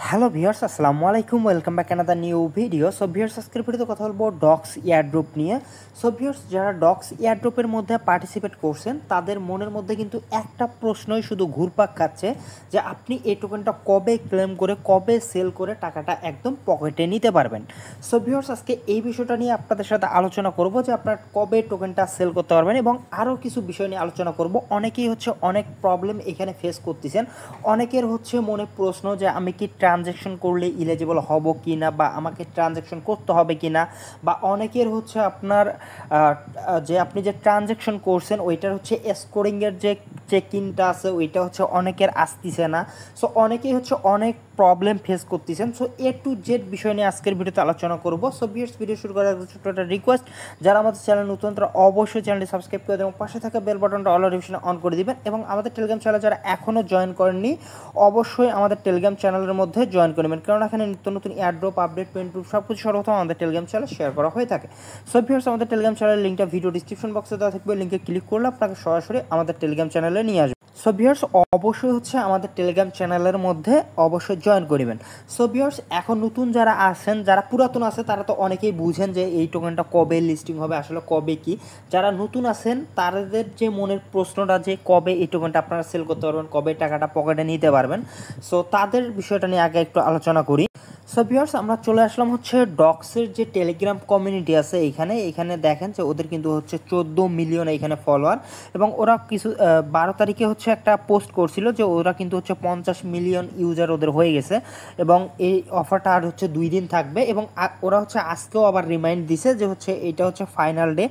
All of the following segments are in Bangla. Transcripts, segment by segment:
হ্যালো ভিউয়ার্স, আসসালামু আলাইকুম। Welcome back another new video. So viewers, আজকের ভিডিওতে কথা বলবো ডক্স এয়ারড্রপ নিয়ে। সো ভিউয়ার্স, যারা ডক্স এয়ারড্রপের মধ্যে পার্টিসিপেট করছেন তাদের মনের মধ্যে কিন্তু একটা প্রশ্নই শুধু ঘুরপাক খাচ্ছে যে আপনি এই টোকেনটা কবে ক্লেম করে কবে সেল করে টাকাটা একদম পকেটে নিতে পারবেন। সো ভিউয়ার্স, আজকে এই বিষয়টা নিয়ে আপনাদের সাথে আলোচনা করব যে আপনার কবে টোকেনটা সেল করতে পারবেন এবং আরও কিছু বিষয় নিয়ে আলোচনা করব। অনেকেই অনেক প্রবলেম এখানে ফেস করতেছেন। অনেকের মনে প্রশ্ন যে আমি কি ট্রানজ্যাকশন করলে ইলিজিবল হব কি না, বা আমাকে ট্রানজ্যাকশন করতে হবে কি না, বা অনেকের আপনার যে আপনি যে ট্রানজ্যাকশন করছেন ওইটার স্কোরিংয়ের যে চেক ইনটা আছে ওইটা অনেকের আসতেছে না। সো অনেকেই অনেক প্রবলেম ফেস করতেছেন। সো এ টু জেড বিষয় নিয়ে আজকের ভিডিওতে আলোচনা করব। সো ভিডিও শুরু করার ছোট্ট একটা রিকোয়েস্ট, যারা আমাদের চ্যানেল নতুন তারা অবশ্যই চ্যানেলটি সাবস্ক্রাইব করে দেবেন, পাশে থাকা বেল বাটনটা অল নোটিফিকেশন অন করে দিবেন, এবং আমাদের টেলিগ্রাম চ্যানেল যারা এখনও জয়েন করেননি অবশ্যই আমাদের টেলিগ্রাম চ্যানেলের মধ্যে জয়েন করে নেবেন, কারণ এখানে নিত্য নতুন এয়ারড্রপ আপডেট পেন্ট সব কিছু সর্বপ্রথম আমাদের টেলিগ্রাম চ্যানেলে শেয়ার করা হয়ে থাকে। সো ভিউয়ার্স, আমাদের টেলিগ্রাম চ্যানেলের লিঙ্কটা ভিডিও ডিসক্রিপশন বক্সে দেওয়া থাকবে, লিঙ্কে ক্লিক করলে আপনাকে সরাসরি আমাদের টেলিগ্রাম চ্যানেলে নিয়ে আসবে। সো ভিউয়ার্স, অবশ্যই আমাদের টেলিগ্রাম চ্যানেলের মধ্যে অবশ্যই জয়েন করিবেন। সো ভিউয়ার্স, এখন নতুন যারা আছেন, যারা পুরাতন আছে তারা তো অনেকেই বুঝেন যে এই টোকেনটা কবে লিস্টিং হবে, আসলে কবে কি। যারা নতুন আছেন তাদের যে মনের প্রশ্নটা যে কবে এই টোকেনটা আপনারা সেল করতে পারবেন, কবে টাকাটা পকেটে নিতে পারবেন, সো তাদের বিষয়টা নিয়ে আগে একটু আলোচনা করি। সো ভিউয়ার্স, আমরা চলে আসলাম ডক্সের যে টেলিগ্রাম কমিউনিটি আছে এইখানে দেখেন যে ওদের কিন্তু 14 মিলিয়ন এইখানে ফলোয়ার, এবং ওরা কিছু 12 তারিখে একটা পোস্ট করছিল যে ওরা কিন্তু 50 মিলিয়ন ইউজার ওদের হয়ে গেছে, এবং এই অফারটা আর 2 দিন থাকবে, এবং ওরা আজকেও আবার রিমাইন্ড দিছে যে এটা ফাইনাল ডে।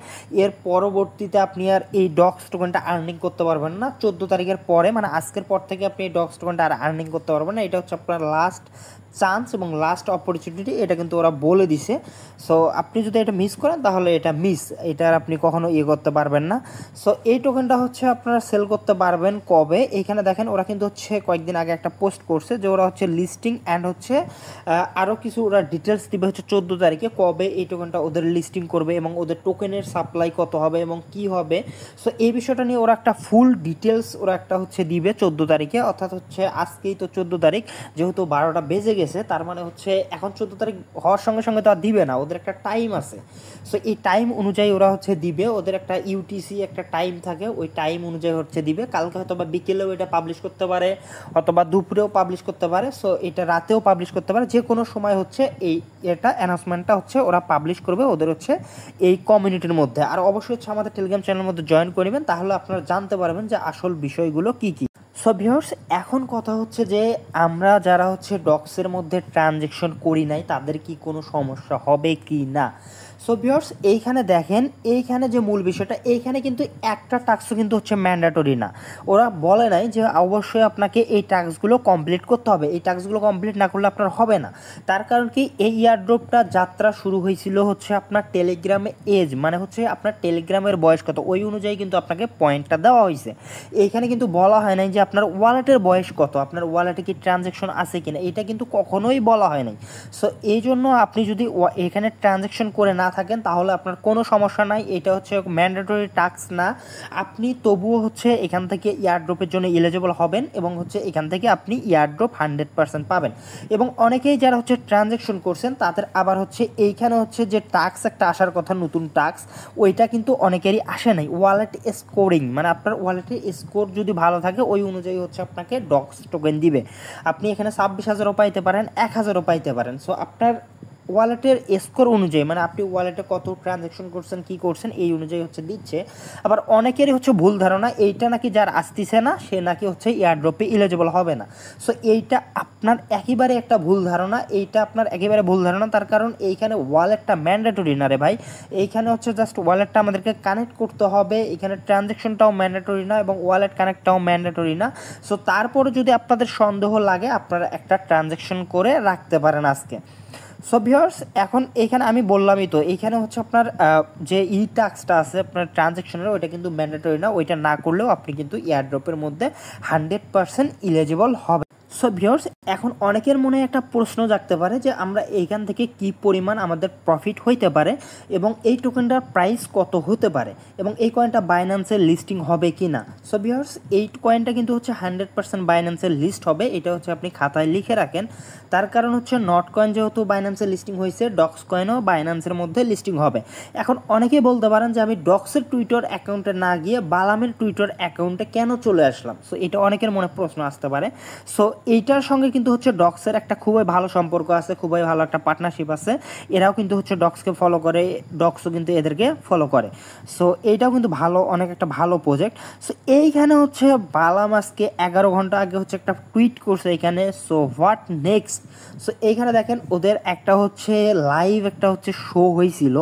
এর পরবর্তীতে আপনি আর এই ডক্স টোকেনটা আর্নিং করতে পারবেন না। 14 তারিখের পরে, মানে আজকের পর থেকে আপনি এই ডক্স টোকেনটা আর আর্নিং করতে পারবেন না। এটা আপনার লাস্ট চান্স এবং লাস্ট অপরচুনিটি, এটা কিন্তু ওরা বলে দিছে। সো আপনি যদি এটা মিস করেন তাহলে এটা মিস, এটার আপনি কখনো করতে পারবেন না। সো এই টোকেনটা আপনারা সেল করতে পারবেন কবে, এইখানে দেখেন ওরা কিন্তু কয়েকদিন আগে একটা পোস্ট করছে যে ওরা লিস্টিং অ্যান্ড আরও কিছু ওরা ডিটেলস দিবে 14 তারিখে কবে এই টোকেনটা ওদের লিস্টিং করবে এবং ওদের টোকেনের সাপ্লাই কত হবে এবং কি হবে। সো এই বিষয়টা নিয়ে ওরা একটা ফুল ডিটেলস ওরা একটা দিবে 14 তারিখে, অর্থাৎ আজকেই তো 14 তারিখ, যেহেতু 12টা বেজে গেছে, তার মানে এখন 14 তারিখ হওয়ার সঙ্গে সঙ্গে তো আর দিবে না, ওদের একটা টাইম আছে। সো এই টাইম অনুযায়ী ওরা দিবে, ওদের একটা ইউটিসি একটা টাইম থাকে, ওই টাইম অনুযায়ী দিবে। কালকে হয়তো বা বিকেলেও এটা পাবলিশ করতে পারে, অথবা দুপুরেও পাবলিশ করতে পারে, সো এটা রাতেও পাবলিশ করতে পারে, যে কোনো সময় এটা অ্যানাউন্সমেন্টটা ওরা পাবলিশ করবে ওদের এই কমিউনিটির মধ্যে। আর অবশ্যই আমাদের টেলিগ্রাম চ্যানেলের মধ্যে জয়েন করবেন, তাহলে আপনারা জানতে পারবেন যে আসল বিষয়গুলো কী কী। সো ভিউয়ার্স, এখন কথা যে আমরা যারা ডক্সের মধ্যে ট্রানজ্যাকশন করি নাই তাদের কি কোনো সমস্যা হবে কি না। সো ভিউয়ার্স, এইখানে দেখেন, এইখানে যে মূল বিষয়টা, এইখানে কিন্তু একটা টাস্কও কিন্তু ম্যান্ডেটরি না। ওরা বলে নাই যে অবশ্যই আপনাকে এই টাস্কগুলো কমপ্লিট করতে হবে, এই টাস্কগুলো কমপ্লিট না করলে আপনার হবে না। তার কারণ কি, এই এয়ারড্রপটা যাত্রা শুরু হয়েছিল আপনার টেলিগ্রামে এজ, মানে আপনার টেলিগ্রামের বয়স কত, ওই অনুযায়ী কিন্তু আপনাকে পয়েন্টটা দেওয়া হয়েছে। এইখানে কিন্তু বলা হয় নাই যে আপনার ওয়ালেটের বয়স কত, আপনার ওয়ালেটে কি ট্রানজ্যাকশন আছে কিনা, এটা কিন্তু কখনোই বলা হয় নাই। সো এই জন্য আপনি যদি এখানে ট্রানজ্যাকশন করে না থাকেন তাহলে আপনার কোনো সমস্যা নাই, এটা ম্যান্ডেটরি টাস্ক না। আপনি তবুও এখান থেকে এয়ারড্রপের জন্য এলিজিবল হবেন, এবং এখান থেকে আপনি এয়ারড্রপ 100% পাবেন। এবং অনেকেই যারা ট্রানজ্যাকশন করছেন তাদের আবার এইখানে যে টাস্ক একটা আসার কথা, নতুন টাস্ক, ওইটা কিন্তু অনেকেরই আসে নাই। ওয়ালেট স্কোরিং, মানে আপনার ওয়ালেটের স্কোর যদি ভালো থাকে ওই অনুযায়ী আপনাকে ডক্স টোকেন দিবে। আপনি এখানে 26,000ও পাইতে পারেন, 1,000ও পাইতে পারেন। সো আপনার ওয়ালেটের স্কোর অনুযায়ী, মানে আপনি ওয়ালেটে কত ট্রানজ্যাকশন করছেন কি করছেন এই অনুযায়ী দিচ্ছে। আবার অনেকেরই ভুল ধারণা এইটা নাকি যার আসতেছে না সে নাকি এয়ারড্রপে এলিজিবল হবে না। সো এইটা আপনার একেবারে একটা ভুল ধারণা, এইটা আপনার একেবারে ভুল ধারণা। তার কারণ এইখানে ওয়ালেটটা ম্যান্ডেটরি না রে ভাই, এইখানে জাস্ট ওয়ালেটটা আমাদেরকে কানেক্ট করতে হবে, এখানে ট্রানজ্যাকশনটাও ম্যান্ডেটরি না এবং ওয়ালেট কানেক্টটাও ম্যান্ডেটরি না। সো তারপরে যদি আপনাদের সন্দেহ লাগে আপনারা একটা ট্রানজ্যাকশন করে রাখতে পারেন আজকে। সো ভিউয়ার্স, এখন এইখানে আমি বললামই তো, এইখানে আপনার যে টাস্কটা আছে আপনার ট্রানজ্যাকশনের, ওইটা কিন্তু ম্যান্ডেটরি না, ওইটা না করলেও আপনি কিন্তু এয়ারড্রপের মধ্যে 100% এলিজিবল হবে। সো ভিউয়ার্স, এখন অনেকের মনে একটা প্রশ্ন জাগতে পারে যে আমরা এইখান থেকে কি পরিমাণ আমাদের প্রফিট হইতে পারে এবং এই টোকেনটার প্রাইস কত হতে পারে এবং এই কয়েনটা বাইন্যান্সের লিস্টিং হবে কি না। সো ভিউয়ার্স, এই কয়েনটা কিন্তু হচ্ছে 100% বাইন্যান্সের লিস্ট হবে, এটা হচ্ছে আপনি খাতায় লিখে রাখেন। তার কারণ হচ্ছে নট কয়েন যেহেতু বাইন্যান্সের লিস্টিং হয়েছে, ডক্স কয়েনও বাইন্যান্সের মধ্যে লিস্টিং হবে। এখন অনেকেই বলতে পারেন যে আমি ডক্সের টুইটার অ্যাকাউন্টে না গিয়ে বালামের টুইটার অ্যাকাউন্টে কেন চলে আসলাম। সো এটা অনেকের মনে প্রশ্ন আসতে পারে। সো এইটার সঙ্গে কিন্তু হচ্ছে ডক্সের একটা খুবই ভালো সম্পর্ক আছে, খুবই ভালো একটা পার্টনারশিপ আছে। এরাও কিন্তু হচ্ছে ডক্সকে ফলো করে, ডক্সও কিন্তু এদেরকে ফলো করে। সো এইটাও কিন্তু ভালো, অনেক একটা ভালো প্রজেক্ট। সো এইখানে হচ্ছে বালাম আজকে 11 ঘন্টা আগে হচ্ছে একটা টুইট করছে এখানে। So what next. সো এইখানে দেখেন ওদের একটা হচ্ছে লাইভ একটা হচ্ছে শো হয়েছিল,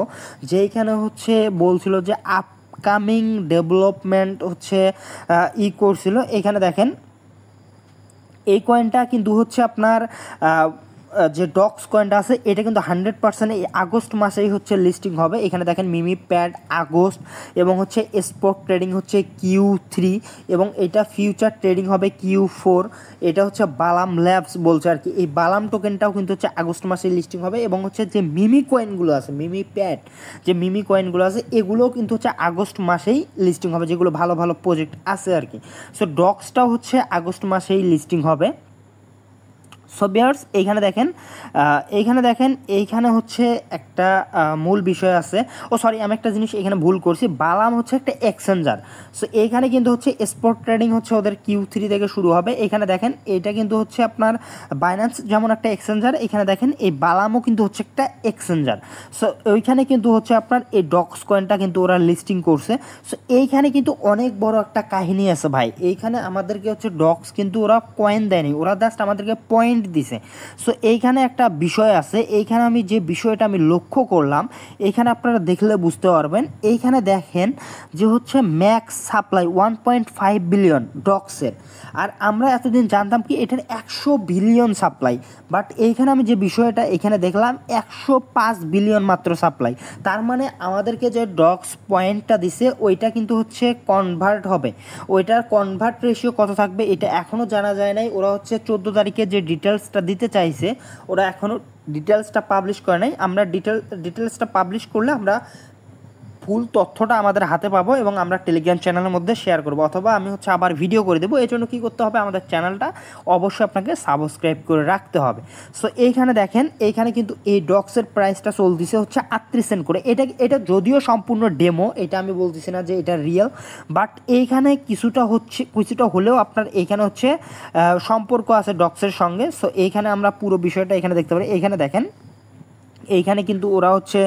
যেইখানে হচ্ছে বলছিল যে আপকামিং ডেভেলপমেন্ট হচ্ছে করছিল। এইখানে দেখেন এই কয়েনটা কিন্তু হচ্ছে আপনার যে ডক্স কয়েনটা আছে এটা কিন্তু 100% এই আগস্ট মাসেই হচ্ছে লিস্টিং হবে। এখানে দেখেন মিমি প্যাড আগস্ট এবং হচ্ছে স্পট ট্রেডিং হচ্ছে Q3 এবং এটা ফিউচার ট্রেডিং হবে Q4। এটা হচ্ছে বালাম ল্যাবস বলছে আর কি। এই বালাম টোকেনটাও কিন্তু হচ্ছে আগস্ট মাসে লিস্টিং হবে এবং হচ্ছে যে মিমি কয়েনগুলো আছে, মিমি প্যাড যে মিমি কয়েনগুলো আছে এগুলোও কিন্তু হচ্ছে আগস্ট মাসেই লিস্টিং হবে, যেগুলো ভালো ভালো প্রজেক্ট আছে আর কি। সো ডক্সটাও হচ্ছে আগস্ট মাসেই লিস্টিং হবে। সো ভিউয়ার্স, এইখানে দেখেন এইখানে হচ্ছে একটা মূল বিষয় আছে। সরি, আমি একটা জিনিস এখানে ভুল করছি, বালাম হচ্ছে একটা এক্সচেঞ্জার। সো এইখানে কিন্তু হচ্ছে স্পট ট্রেডিং হচ্ছে ওদের Q3 থেকে শুরু হবে। এখানে দেখেন এটা কিন্তু হচ্ছে আপনার বাইন্যান্স যেমন একটা এক্সচেঞ্জার, এখানে দেখেন এই বালামও কিন্তু হচ্ছে একটা এক্সচেঞ্জার। সো ওইখানে কিন্তু হচ্ছে আপনার এই ডক্স কয়েনটা কিন্তু ওরা লিস্টিং করছে। সো এইখানে কিন্তু অনেক বড় একটা কাহিনী আছে ভাই। এইখানে আমাদেরকে হচ্ছে ডক্স কিন্তু ওরা কয়েন দেয়নি, ওরা জাস্ট আমাদেরকে পয়েন্ট দিছে। সো এইখানে একটা বিষয় আছে, এইখানে আমি যে বিষয়টা আমি লক্ষ্য করলাম, এইখানে আপনারা দেখলে বুঝতে পারবেন। এইখানে দেখেন যে হচ্ছে ম্যাক্স সাপ্লাই 1.5 বিলিয়ন ডক্সের, আর আমরা এতদিন জানতাম কি এটার 100 বিলিয়ন সাপ্লাই। বাট এইখানে আমি যে বিষয়টা এখানে দেখলাম 105 বিলিয়ন মাত্র সাপ্লাই। তার মানে আমাদেরকে যে ডক্স পয়েন্টটা দিছে ওইটা কিন্তু হচ্ছে কনভার্ট হবে, ওইটার কনভার্ট রেশিও কত থাকবে এটা এখনও জানা যায় নাই। ওরা হচ্ছে 14 তারিখে যে ডিটেলসটা দিতে চাইছে ওরা এখনও ডিটেলসটা পাবলিশ করে নাই। আমরা ডিটেলসটা পাবলিশ করলে আমরা ফুল তথ্যটা আমাদের হাতে পাবো এবং আমরা টেলিগ্রাম চ্যানেলের মধ্যে শেয়ার করবো, অথবা আমি হচ্ছে আবার ভিডিও করে দেবো। এই জন্য কী করতে হবে, আমাদের চ্যানেলটা অবশ্যই আপনাকে সাবস্ক্রাইব করে রাখতে হবে। সো এইখানে দেখেন, এইখানে কিন্তু এই ডক্সের প্রাইসটা চলতেছে হচ্ছে 38 সেন্ট করে। এটা যদিও সম্পূর্ণ ডেমো, এটা আমি বলতেছি না যে এটা রিয়েল, বাট এইখানে কিছুটা হলেও আপনার এইখানে হচ্ছে সম্পর্ক আছে ডক্সের সঙ্গে। সো এইখানে আমরা পুরো বিষয়টা এখানে দেখতে পারি। এইখানে দেখেন এইখানে কিন্তু ওরা হচ্ছে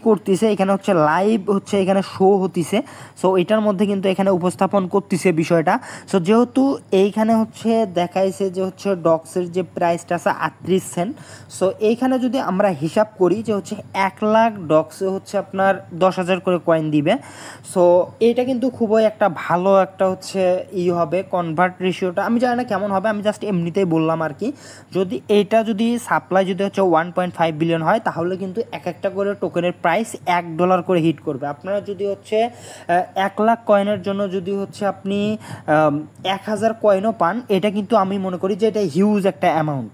করতেছে, এখানে হচ্ছে লাইভ হচ্ছে এখানে শো হতেছে। সো এটার মধ্যে কিন্তু এখানে উপস্থাপন করতেছে বিষয়টা। সো যেহেতু এইখানে হচ্ছে দেখাইছে যে হচ্ছে ডক্সের যে প্রাইসটা আছে 38 সেন্ট। সো এইখানে যদি আমরা হিসাব করি যে হচ্ছে 1 লাখ ডক্সে হচ্ছে আপনার 10,000 করে কয়েন দিবে। সো এটা কিন্তু খুবই একটা ভালো একটা হচ্ছে হবে কনভার্ট রেশিওটা। আমি জানি না কেমন হবে, আমি জাস্ট এমনিতেই বললাম আর কি। যদি সাপ্লাই যদি হচ্ছে 1.5 বিলিয়ন হয় তাহলে কিন্তু একটা করে টোকেনের প্রাইস $1 করে হিট করবে। আপনারা যদি হচ্ছে 1 লাখ কয়েনের জন্য যদি হচ্ছে আপনি 1000 কয়েনও পান, এটা কিন্তু আমি মনে করি যে এটা হিউজ একটা অ্যামাউন্ট।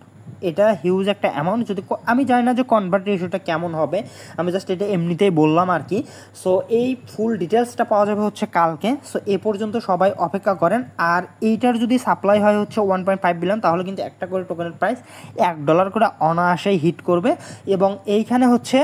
যদি আমি জানি না যে কনভার্ট রেশিওটা কেমন হবে, আমি জাস্ট এটা এমনিতেই বললাম আর কি। সো এই ফুল ডিটেলসটা পাওয়া যাবে হচ্ছে কালকে। সো এ পর্যন্ত সবাই অপেক্ষা করেন। আর এইটার যদি সাপ্লাই হয় হচ্ছে 1.5 বিলিয়ন তাহলে কিন্তু একটা করে টোকেনের প্রাইস $1 করে অনায়াসেই হিট করবে। এবং এইখানে হচ্ছে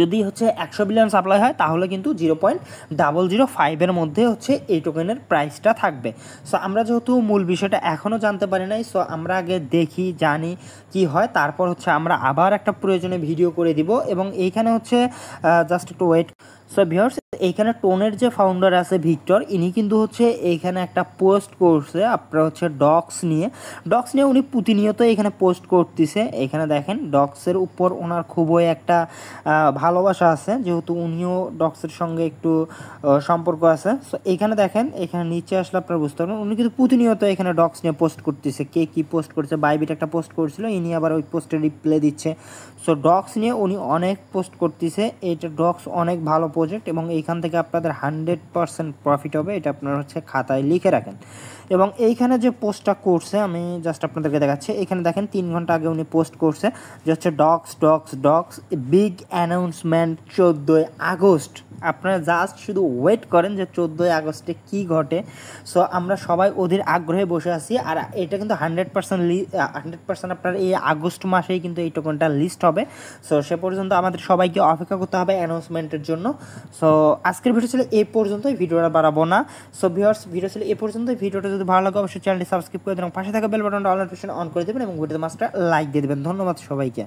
যদি হচ্ছে 100 বিলিয়ন সাপ্লাই হয় তাহলে কিন্তু 0.005 মধ্যে হচ্ছে এই টোকেনের প্রাইসটা থাকবে। সো আমরা যেহেতু মূল বিষয়টা এখনও জানতে পারি নাই, সো আমরা আগে দেখি জানি কি হয়, তারপর হচ্ছে আমরা আবার একটা প্রয়োজনে ভিডিও করে দিব। এবং এইখানে হচ্ছে জাস্ট একটু ওয়েট। সো ভিউয়ার্স, এইখানে টোনের যে ফাউন্ডার আছে ভিক্টর, ইনি কিন্তু হচ্ছে এইখানে একটা পোস্ট করছে আপনার হচ্ছে ডক্স নিয়ে উনি প্রতিনিয়ত এখানে পোস্ট করতেছে। এখানে দেখেন ডক্সের উপর ওনার খুবই একটা ভালোবাসা আছে, যেহেতু উনিও ডক্সের সঙ্গে একটু সম্পর্ক আছে। সো এইখানে দেখেন, এখানে নিচে আসলে আপনারা বুঝতে পারবেন উনি কিন্তু প্রতিনিয়ত এখানে ডক্স নিয়ে পোস্ট করতেছে। কে কী পোস্ট করছে, বাইবিট একটা পোস্ট করছিল, ইনি আবার ওই পোস্টে রিপ্লাই দিচ্ছে। সো ডক্স নিয়ে উনি অনেক পোস্ট করতেছে। এইটা ডক্স অনেক ভালো প্রজেক্ট এবং এইখানে এখান থেকে আপনাদের 100% প্রফিট হবে, এটা আপনারা হচ্ছে খাতায় লিখে রাখেন। এবং এইখানে যে পোস্টটা করছে আমি জাস্ট আপনাদেরকে দেখাচ্ছি, এখানে দেখেন 3 ঘন্টা আগে উনি পোস্ট করছে যে হচ্ছে ডক্স বিগ অ্যানাউন্সমেন্ট 14ই আগস্ট। আপনারা জাস্ট শুধু ওয়েট করেন যে 14ই আগস্টে কী ঘটে। সো আমরা সবাই অধীর আগ্রহে বসে আছি, আর এটা কিন্তু 100% আপনার এই আগস্ট মাসেই কিন্তু এই টোকনটা লিস্ট হবে। সো সে পর্যন্ত আমাদের সবাইকে অপেক্ষা করতে হবে অ্যানাউন্সমেন্টের জন্য। সো আজকের ভিডিও ছিল এই পর্যন্তই, ভিডিওটা বাড়াবো না। সো ভিউয়ার্স, ভিডিও ছিল এই পর্যন্তই। ভিডিওটা যদি ভালো লাগে অবশ্যই চ্যানেলটি সাবস্ক্রাইব করে দেবেন, পাশে থাকা বেল বাটনটা অল নোটিফিকেশন অন করে দেবেন এবং ভিডিওতে মাস্টার লাইক দিয়ে দেবেন। ধন্যবাদ সবাইকে।